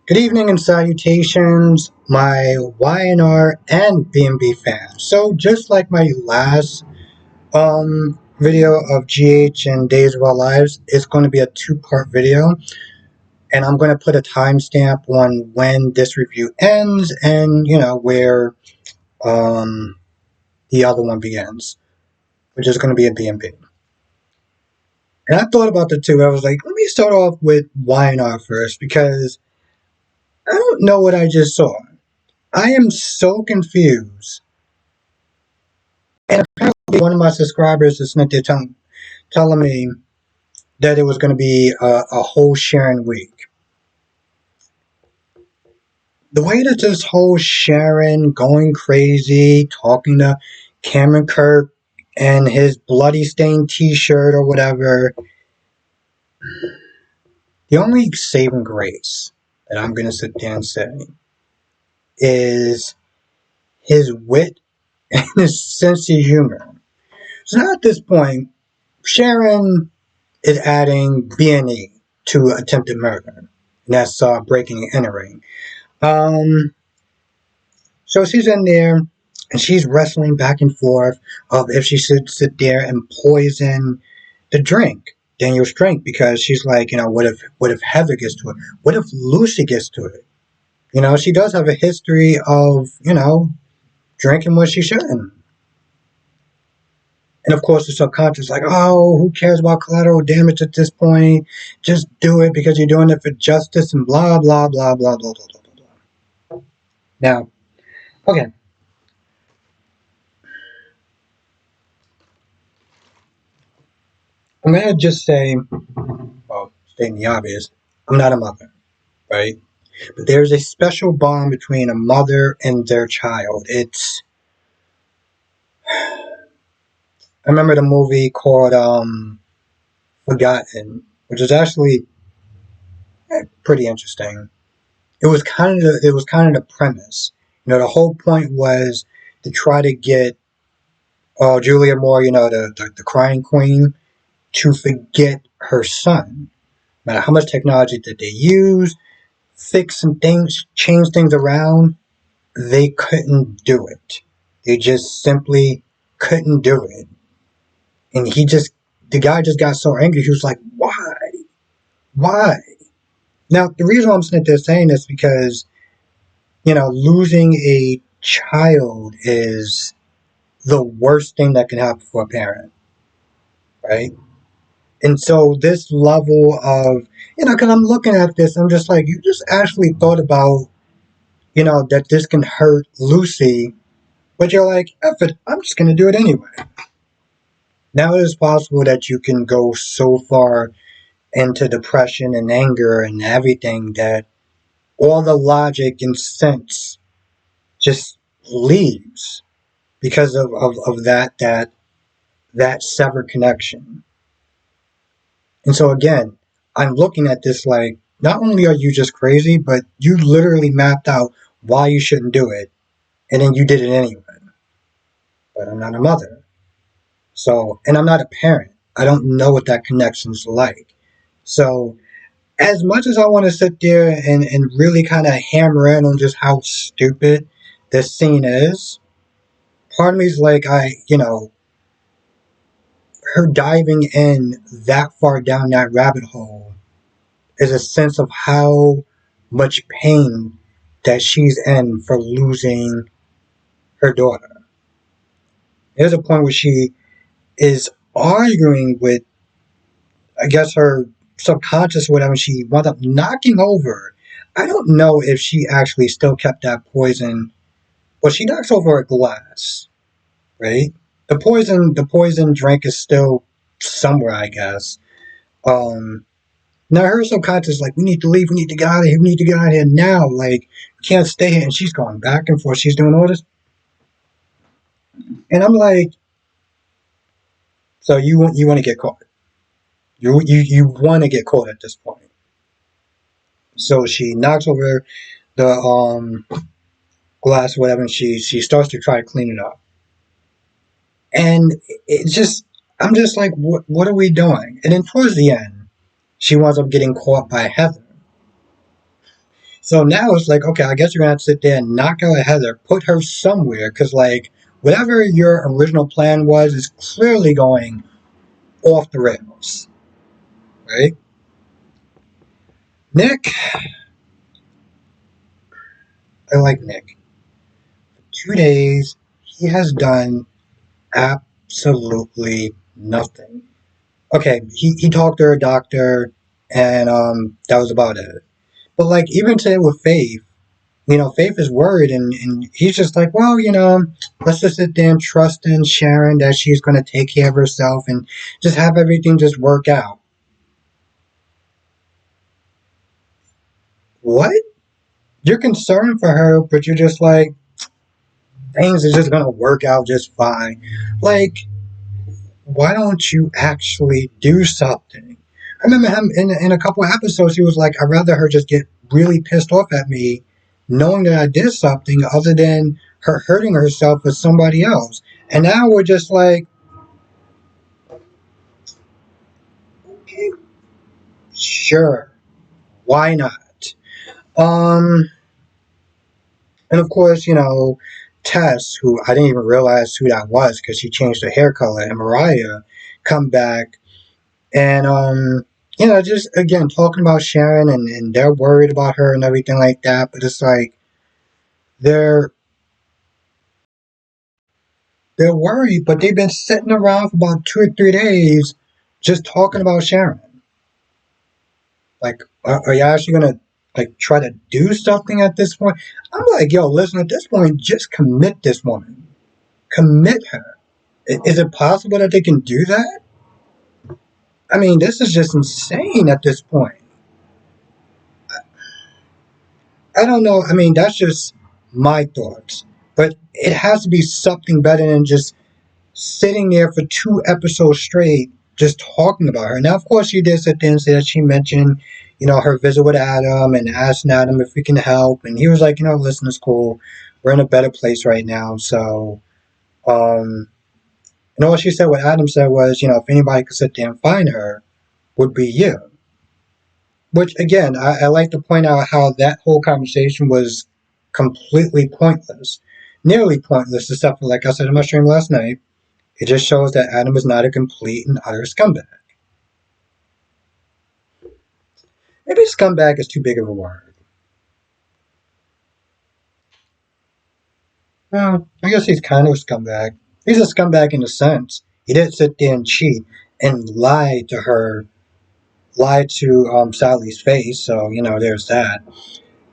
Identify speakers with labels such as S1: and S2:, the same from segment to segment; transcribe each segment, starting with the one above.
S1: Good evening and salutations, my YNR and BNB fans. So just like my last video of GH and Days of Our Lives, it's going to be a two-part video, and I'm going to put a timestamp on when this review ends and where um the other one begins, which is going to be a BNB. And I thought about the two. I was like, let me start off with YNR first because I don't know what I just saw. I am so confused. And apparently, one of my subscribers is not there telling me that it was going to be a whole Sharon week. The way that this whole Sharon going crazy, talking to Cameron Kirk and his bloody stained T-shirt or whatever, the only saving grace that I'm going to sit there and say is his wit and his sense of humor. So now at this point, Sharon is adding B&E to attempted murder. And that's breaking and entering. So she's in there and she's wrestling back and forth of if she should sit there and poison the drink, Daniel's drink, because she's like, what if Heather gets to it? What if Lucy gets to it? She does have a history of, drinking what she shouldn't. And of course, the subconscious, like, oh, who cares about collateral damage at this point? Just do it because you're doing it for justice and blah, blah, blah, blah, blah, blah, blah, blah, blah. Now, okay. I'm going to just say, well, stating the obvious, I'm not a mother, right? But there's a special bond between a mother and their child. I remember the movie called Forgotten, which is actually pretty interesting. It was kind of the premise. The whole point was to try to get Julia Moore, the crying queen, to forget her son. No matter how much technology that they use, fix some things, change things around, they couldn't do it. They just simply couldn't do it. And the guy just got so angry. He was like, why? Why? Now, the reason I'm sitting there saying this is because, losing a child is the worst thing that can happen for a parent, right? And so this level of, because I'm looking at this, I'm just like, you just actually thought about, that this can hurt Lucy, but you're like, F it, I'm just going to do it anyway. Now it is possible that you can go so far into depression and anger and everything that all the logic and sense just leaves because of that severed connection. And so again, I'm looking at this like, not only are you just crazy, but you literally mapped out why you shouldn't do it, and then you did it anyway. But I'm not a mother. So, and I'm not a parent. I don't know what that connection's like. So, as much as I want to sit there and really kind of hammer in on just how stupid this scene is, part of me is like, her diving in that far down that rabbit hole is a sense of how much pain that she's in for losing her daughter. There's a point where she is arguing with, I guess, her subconscious or whatever. She wound up knocking over. I don't know if she actually still kept that poison. Well, she knocks over a glass, right? The poison drink is still somewhere, I guess. Um, Now her subconscious is like, we need to leave, we need to get out of here, we need to get out of here now. Like, we can't stay here. And she's going back and forth. She's doing all this. And I'm like, so you want to get caught. You want to get caught at this point. So she knocks over the glass or whatever, and she starts to try to clean it up. And I'm just like, what are we doing? And then towards the end, she winds up getting caught by Heather. So now it's like, okay, I guess you're gonna have to sit there and knock out Heather, put her somewhere, because like whatever your original plan was is clearly going off the rails, right? Nick, I like Nick. 2 days, he has done absolutely nothing. Okay, he talked to her doctor, and that was about it. But like even today with Faith, Faith is worried, and he's just like, well, let's just sit there and trust in Sharon that she's going to take care of herself and just have everything just work out. What? You're concerned for her, but you're just like, things are just going to work out just fine. Like, why don't you actually do something? I remember him in a couple of episodes, he was like, I'd rather her just get really pissed off at me knowing that I did something other than her hurting herself with somebody else. And now we're just like, okay, sure, why not? Um, and of course, Tess, who I didn't even realize who that was because she changed her hair color, and Mariah come back and just again talking about Sharon and they're worried about her and everything like that. But it's like they're they're worried, but they've been sitting around for about 2 or 3 days just talking about Sharon. Like, are you actually gonna like try to do something at this point? I'm like, yo, listen, at this point, just commit this woman, commit her. Is it possible that they can do that? I mean, this is just insane at this point. I don't know. I mean, that's just my thoughts. But it has to be something better than just sitting there for 2 episodes straight just talking about her. Now, of course, she did sit there and say that she mentioned, her visit with Adam and asking Adam if we can help. And he was like, listen, it's cool. We're in a better place right now. So, and all she said, what Adam said was, if anybody could sit there and find her, would be you. Which again, I like to point out how that whole conversation was completely pointless, nearly pointless, except for like I said in my stream last night. It just shows that Adam is not a complete and utter scumbag. Maybe scumbag is too big of a word. Well, I guess he's kind of a scumbag. He's a scumbag in a sense. He didn't sit there and cheat and lie to Sally's face. So there's that.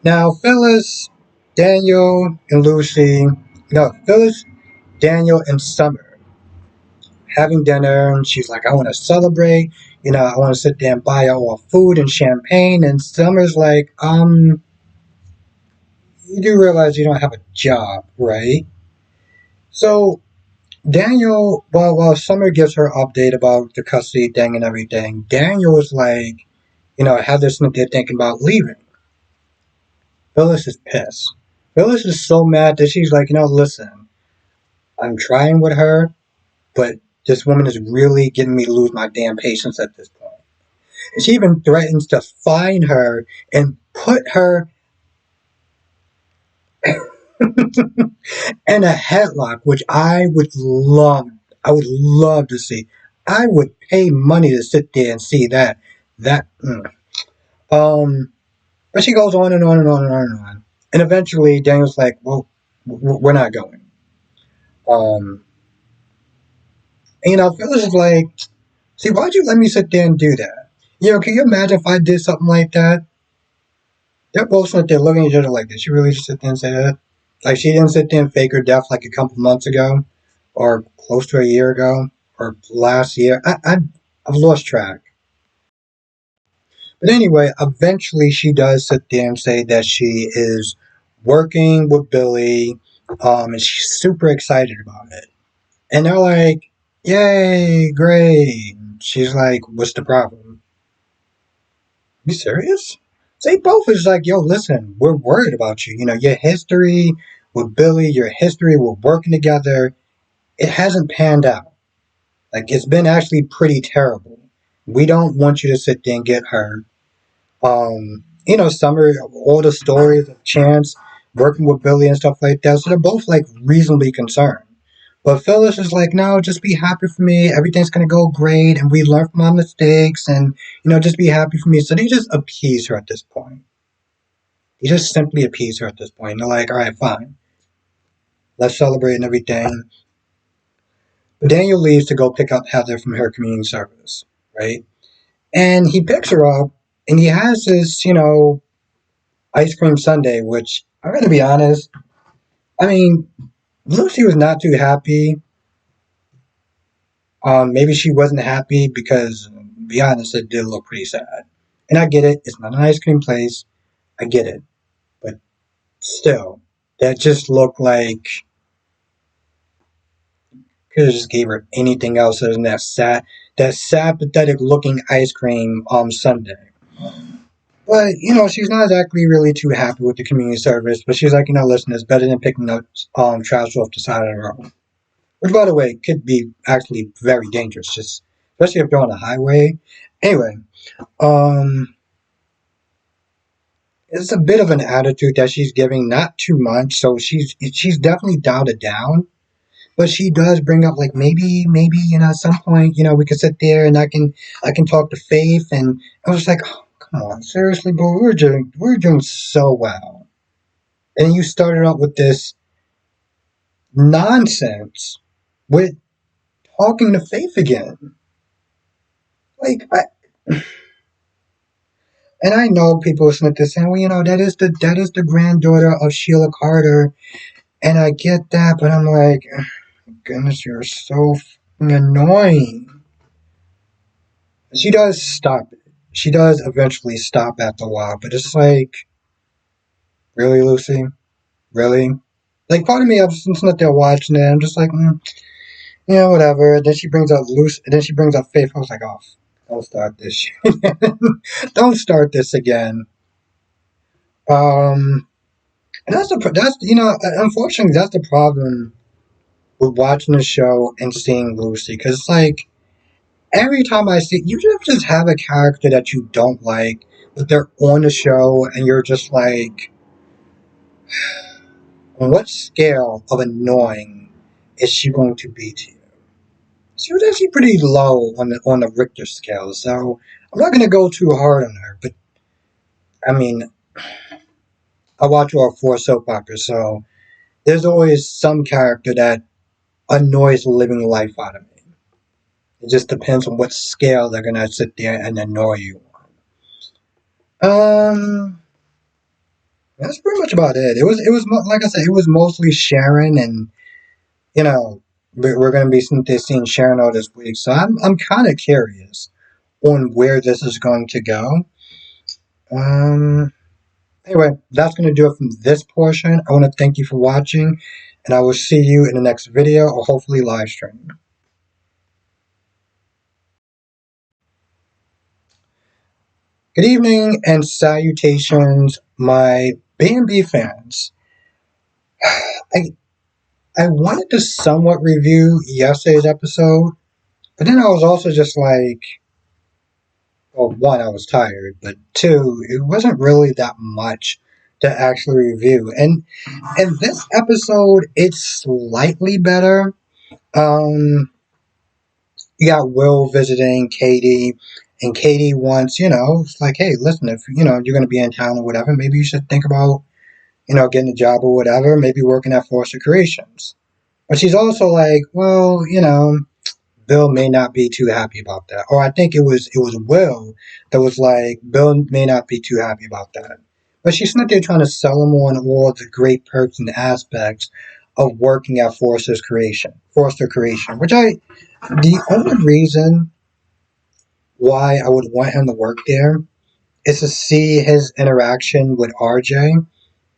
S1: Now Phyllis, Daniel, and Lucy. No, Phyllis, Daniel, and Summer having dinner, and she's like, I want to celebrate. I want to sit there and buy all food and champagne. And Summer's like, you do realize you don't have a job, right? So Daniel, while Summer gives her update about the custody thing and everything, Daniel is like, Heather's there thinking about leaving. Phyllis is pissed. Phyllis is so mad that she's like, listen, I'm trying with her, but this woman is really getting me to lose my damn patience at this point. And she even threatens to fine her and put her in a headlock, which I would love. I would love to see. I would pay money to sit there and see that. That. But she goes on and on and on and on and on. And eventually, Daniel's like, "Well, we're not going." Um, Phyllis is like, "See, why'd you let me sit there and do that? Can you imagine if I did something like that?" They're both sitting there looking at each other like, did she really just sit there and say that? Like, she didn't sit there and fake her death like a couple months ago, or close to a year ago, or last year. I've lost track. But anyway, eventually she does sit there and say that she is working with Billy, and she's super excited about it. And they're like, yay, great. She's like, what's the problem? You serious? They both is like, yo, listen, we're worried about you. Your history with Billy, your history with working together, it hasn't panned out. Like, it's been actually pretty terrible. We don't want you to sit there and get hurt. Summer, all the stories of Chance working with Billy and stuff like that. So they're both like reasonably concerned. But Phyllis is like, no, just be happy for me. Everything's gonna go great, and we learn from our mistakes, and just be happy for me. So they just appease her at this point. They just simply appease her at this point. They're like, all right, fine, let's celebrate and everything. But Daniel leaves to go pick up Heather from her community service, right? And he picks her up, and he has this, ice cream sundae, which I'm gonna be honest. I mean, Lucy was not too happy. Maybe she wasn't happy because, to be honest, it did look pretty sad. And I get it; it's not an ice cream place. I get it, but still, that just looked like could have just gave her anything else other than that sad, pathetic looking ice cream sundae. But she's not exactly really too happy with the community service. But she's like, listen, it's better than picking up trash off the side of the road. Which, by the way, could be actually very dangerous, just especially if they're on a highway. Anyway, um, it's a bit of an attitude that she's giving, not too much. So she's definitely dialed it down. But she does bring up like maybe at some point we could sit there and I can talk to Faith, and I was like, oh, come on, seriously, bro, we're doing so well, and you started out with this nonsense with talking to Faith again, like and I know people listen to this saying, well, that is the granddaughter of Sheila Carter, and I get that, but I'm like, goodness, you're so annoying. She does stop it. She does eventually stop after a while, but it's like, really, Lucy? Really? Like, part of me, I'm just not there watching it. I'm just like, whatever. Then she brings up Lucy, and then she brings up Faith. I was like, oh, don't start this shit. Don't start this again. Um, and unfortunately, that's the problem with watching the show and seeing Lucy, because it's like, every time I see you just have a character that you don't like, but they're on the show, and you're just like, on what scale of annoying is she going to be to you? She was actually pretty low on the Richter scale, so I'm not going to go too hard on her. But I mean, I watch all four soap operas, so there's always some character that annoys the living life out of me. It just depends on what scale they're going to sit there and annoy you on. That's pretty much about it. It was like I said, it was mostly Sharon, and you know we're going to be seeing Sharon all this week, so I'm kind of curious on where this is going to go. Um. Anyway, that's going to do it from this portion. I want to thank you for watching, and I will see you in the next video or hopefully live stream. Good evening and salutations, my B&B fans. I I wanted to somewhat review yesterday's episode, but then I was also just like, well, one, I was tired, but two, it wasn't really that much to actually review. And this episode, it's slightly better. Um, you got Will visiting Katie, and Katie wants, it's like, hey, listen, if you're going to be in town or whatever, maybe you should think about, getting a job or whatever, maybe working at Forster Creations. But she's also like, well, Bill may not be too happy about that. Or I think it was Will that was like, Bill may not be too happy about that. But she's not there trying to sell him on all the great perks and aspects of working at Forster Creation, which the only reason why I would want him to work there is to see his interaction with RJ.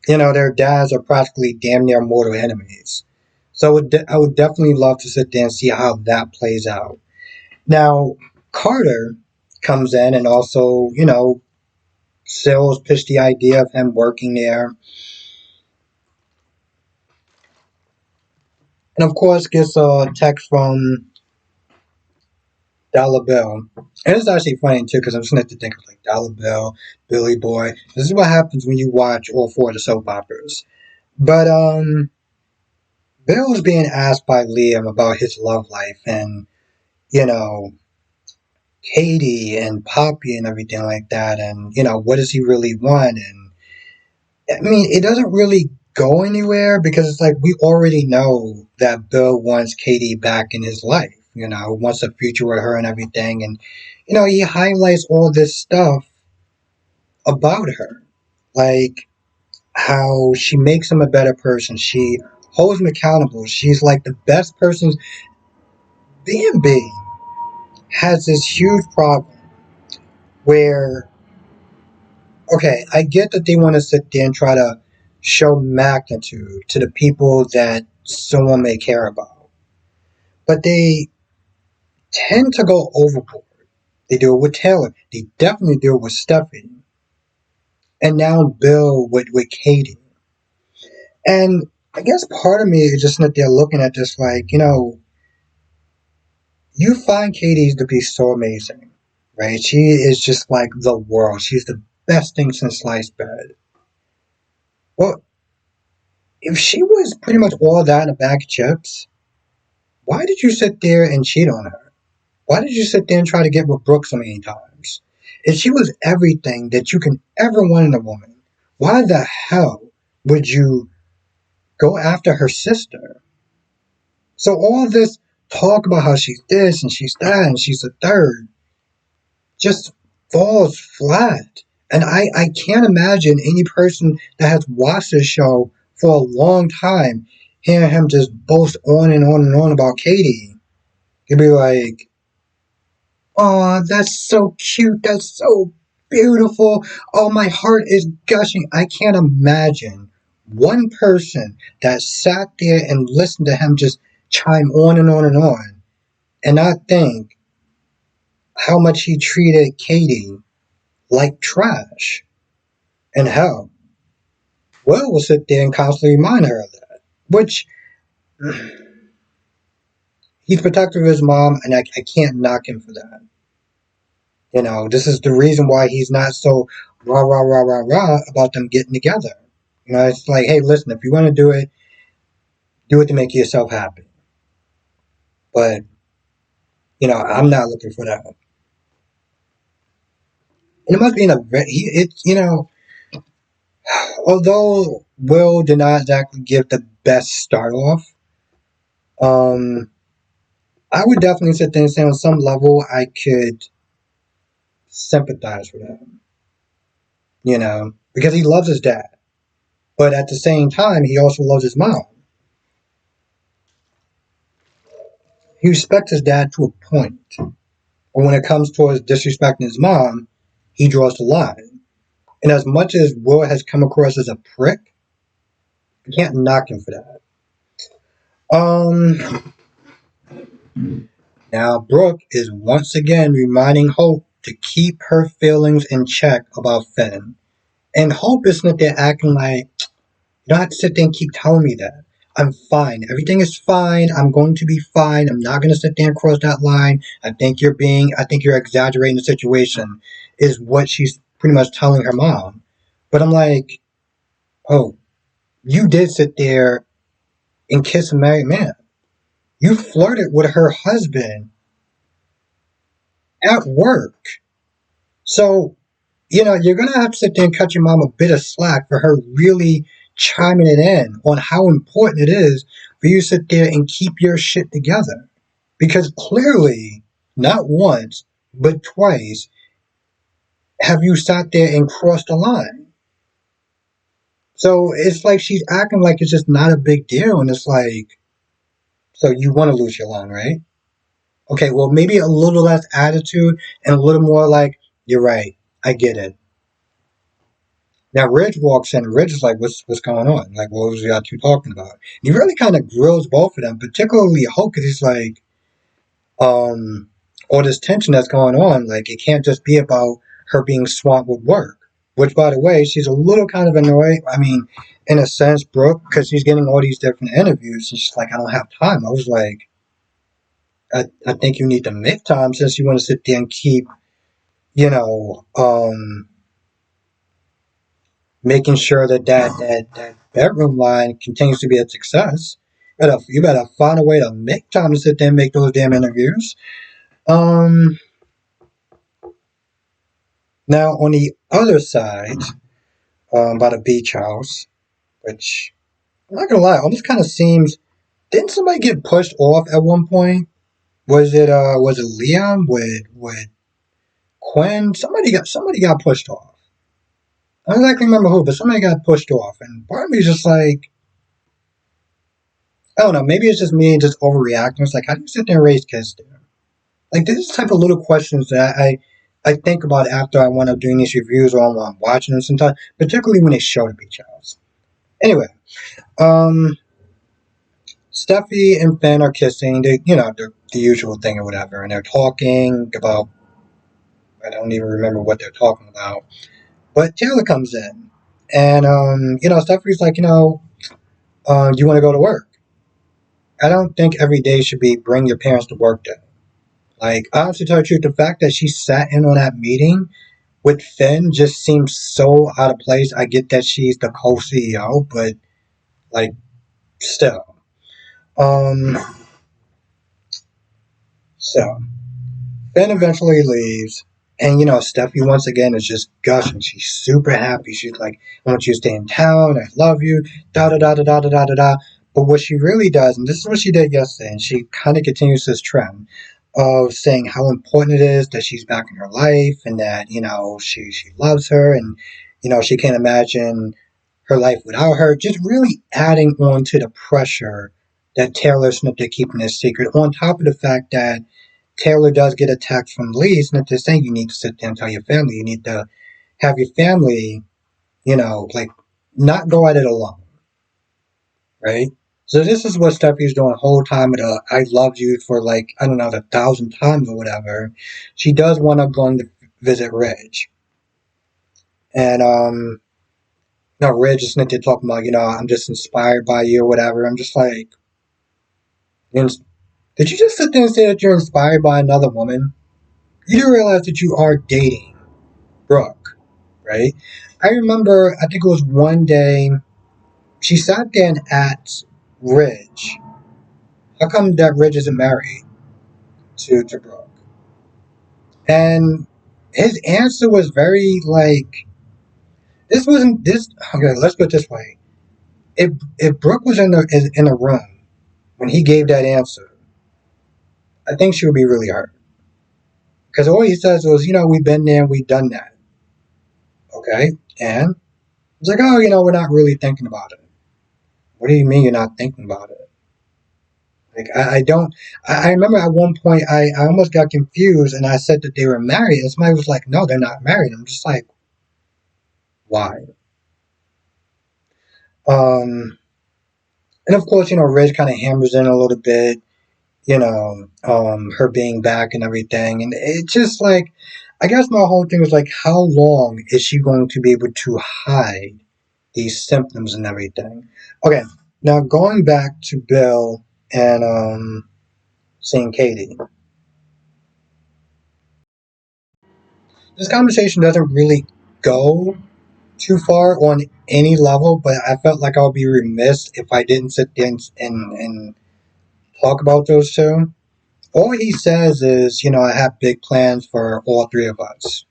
S1: Their dads are practically damn near mortal enemies. So I would definitely love to sit there and see how that plays out. Now, Carter comes in and also, sales pitch the idea of him working there. And of course, gets a text from Dollar Bill. And it's actually funny too because I'm just to think of like Dollar Bill, Billy Boy. This is what happens when you watch all four of the soap operas. But Bill was being asked by Liam about his love life and you know Katie and Poppy and everything like that, and what does he really want? And I mean, it doesn't really go anywhere because it's like we already know that Bill wants Katie back in his life. Wants a future with her and everything, and he highlights all this stuff about her, like how she makes him a better person. She holds him accountable. She's like the best person. B&B has this huge problem where, okay, I get that they want to sit there and try to show magnitude to the people that someone may care about, but they tend to go overboard. They do it with Taylor. They definitely do it with Stephanie. And now Bill with Katie. And I guess part of me is just that they're looking at this like, you find Katie to be so amazing, right? She is just like the world. She's the best thing since sliced bread. Well, if she was pretty much all that in a bag of chips, why did you sit there and cheat on her? Why did you sit there and try to get with Brooke so many times? If she was everything that you can ever want in a woman, why the hell would you go after her sister? So all this talk about how she's this and she's that and she's a third just falls flat. And I can't imagine any person that has watched this show for a long time hearing him just boast on and on and on about Katie. You'd be like, oh, that's so cute. That's so beautiful. Oh, my heart is gushing. I can't imagine one person that sat there and listened to him just chime on and on and on and not think how much he treated Katie like trash. And hell, Will sit there and constantly remind her of that. Which, he's protective of his mom, and I can't knock him for that. This is the reason why he's not so rah, rah, rah, rah, rah about them getting together. It's like, hey, listen, if you want to do it to make yourself happy. But, I'm not looking for that. And it must be in a very, although Will did not exactly give the best start off, um, I would definitely sit there and say on some level I could sympathize with him, because he loves his dad. But at the same time, he also loves his mom. He respects his dad to a point. But when it comes towards disrespecting his mom, he draws the line. And as much as Will has come across as a prick, you can't knock him for that. Now Brooke is once again reminding Hope to keep her feelings in check about Finn. And Hope isn't there acting like, you don't have to sit there and keep telling me that. I'm fine. Everything is fine. I'm going to be fine. I'm not going to sit there and cross that line. I think you're exaggerating the situation, is what she's pretty much telling her mom. But I'm like, oh, you did sit there and kiss a married man. You flirted with her husband at work. So, you're going to have to sit there and cut your mom a bit of slack for her really chiming it in on how important it is for you to sit there and keep your shit together. Because clearly, not once, but twice, have you sat there and crossed the line. So it's like she's acting like it's just not a big deal. And it's like, so you want to lose your line, right? Okay, well, maybe a little less attitude and a little more like, you're right, I get it. Now Ridge walks in. Ridge is like, "What's going on? Like, what was y'all two talking about?" And he really kind of grills both of them, particularly Hulk, because he's like, all this tension that's going on. Like, it can't just be about her being swamped with work. Which, by the way, she's a little kind of annoyed. I mean, in a sense, Brooke, because she's getting all these different interviews, and she's like, "I don't have time." I was like, I think you need to make time since you want to sit there and keep, you know, making sure that bedroom line continues to be a success. You better find a way to make time to sit there and make those damn interviews. Um, Now on the other side, by the beach house, which I'm not gonna lie, almost kind of seems. Didn't somebody get pushed off at one point? Was it Liam with Quinn? Somebody got pushed off. I don't exactly remember who, but somebody got pushed off, and part of me is just like, I don't know. Maybe it's just me just overreacting. It's like, how do you sit there and raise kids there? Like, this is the type of little questions that I think about after I wind up doing these reviews or I'm watching them sometimes, particularly when they show the beach house. Anyway, um, Steffi and Finn are kissing, the usual thing or whatever, and they're talking about, I don't even remember what they're talking about. But Taylor comes in, and, Steffi's like, do you want to go to work? I don't think every day should be bring your parents to work day. Like, honestly, to tell you the truth, the fact that she sat in on that meeting with Finn just seems so out of place. I get that she's the co-CEO, but, like, still. Um, so, Ben eventually leaves, and Steffi once again is just gushing. She's super happy. She's like, "I want you to stay in town. I love you." Da da da da da da da da da. But what she really does, and this is what she did yesterday, and she kind of continues this trend of saying how important it is that she's back in her life, and that she loves her, and she can't imagine her life without her. Just really adding on to the pressure that Taylor's not keeping this secret. On top of the fact that Taylor does get a text from Lee. It's not just saying you need to sit down and tell your family. You need to have your family, like not go at it alone, right? So this is what Steffi's doing the whole time with I love you for like, I don't know, the 1,000 times or whatever. She does want to go to visit Ridge. And Ridge is not talking about, I'm just inspired by you or whatever. I'm just like, did you just sit there and say that you're inspired by another woman? You do realize that you are dating Brooke, right? I remember, I think it was one day, she sat there and asked Ridge, how come that Ridge isn't married to Brooke? And his answer was very like, this wasn't this. Okay, let's put it this way: if Brooke was in the room when he gave that answer, I think she would be really hurt because all he says was, we've been there, we've done that. Okay, and it's like, oh, we're not really thinking about it. What do you mean you're not thinking about it? Like I don't. I remember at one point I almost got confused and I said that they were married, and somebody was like, "No, they're not married." I'm just like, why? Um, and of course, Ridge kind of hammers in a little bit, her being back and everything, and it's just like, I guess my whole thing was like, how long is she going to be able to hide these symptoms and everything? Okay, now going back to Bill and seeing Katie. This conversation doesn't really go too far on any level, but I felt like I would be remiss if I didn't sit there and talk about those two. All he says is, I have big plans for all three of us.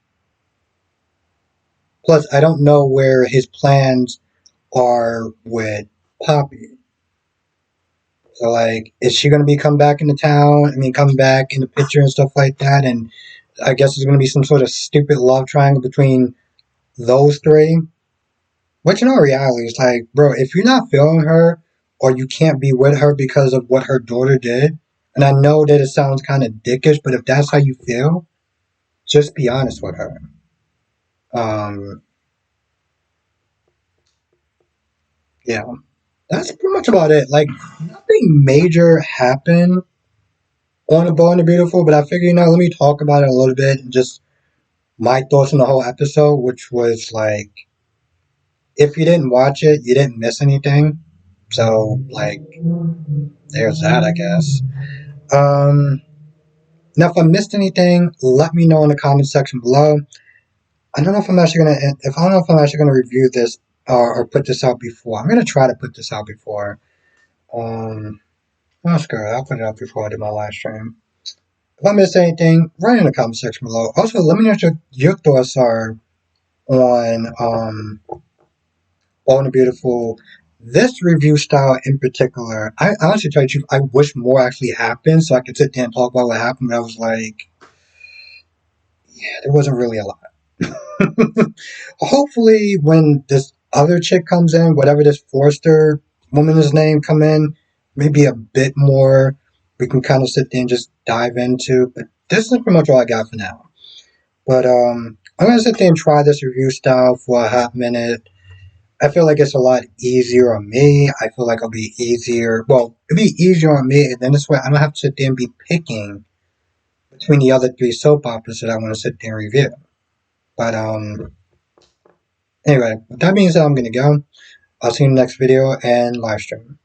S1: Plus, I don't know where his plans are with Poppy. So, like, is she going to be come back into town? I mean, come back in the picture and stuff like that? And I guess there's going to be some sort of stupid love triangle between those three. But reality is like, bro, if you're not feeling her or you can't be with her because of what her daughter did, and I know that it sounds kind of dickish, but if that's how you feel, just be honest with her. Um, yeah, that's pretty much about it. Like, nothing major happened on the Bold and the Beautiful, but I figured, let me talk about it a little bit and just my thoughts on the whole episode, which was like, if you didn't watch it, you didn't miss anything. So, like, there's that, I guess. Um, Now, if I missed anything, let me know in the comment section below. I don't know if I'm actually gonna if I don't know if I'm actually gonna review this or put this out before. I'm gonna try to put this out before. That's good. I'll put it out before I do my live stream. If I missed anything, write in the comment section below. Also, let me know what your thoughts are on Bold and Beautiful. This review style in particular, I honestly tell you, I wish more actually happened so I could sit there and talk about what happened. But I was like, yeah, there wasn't really a lot. Hopefully, when this other chick comes in, whatever this Forster woman's name come in, maybe a bit more we can kind of sit there and just dive into. But this is pretty much all I got for now. But I'm gonna sit there and try this review style for a hot minute. I feel like it's a lot easier on me. I feel like it'll be easier. Well, it'll be easier on me, and then this way I don't have to sit there and be picking between the other three soap operas that I want to sit there and review. But anyway, with that being said, I'm gonna go. I'll see you in the next video and live stream.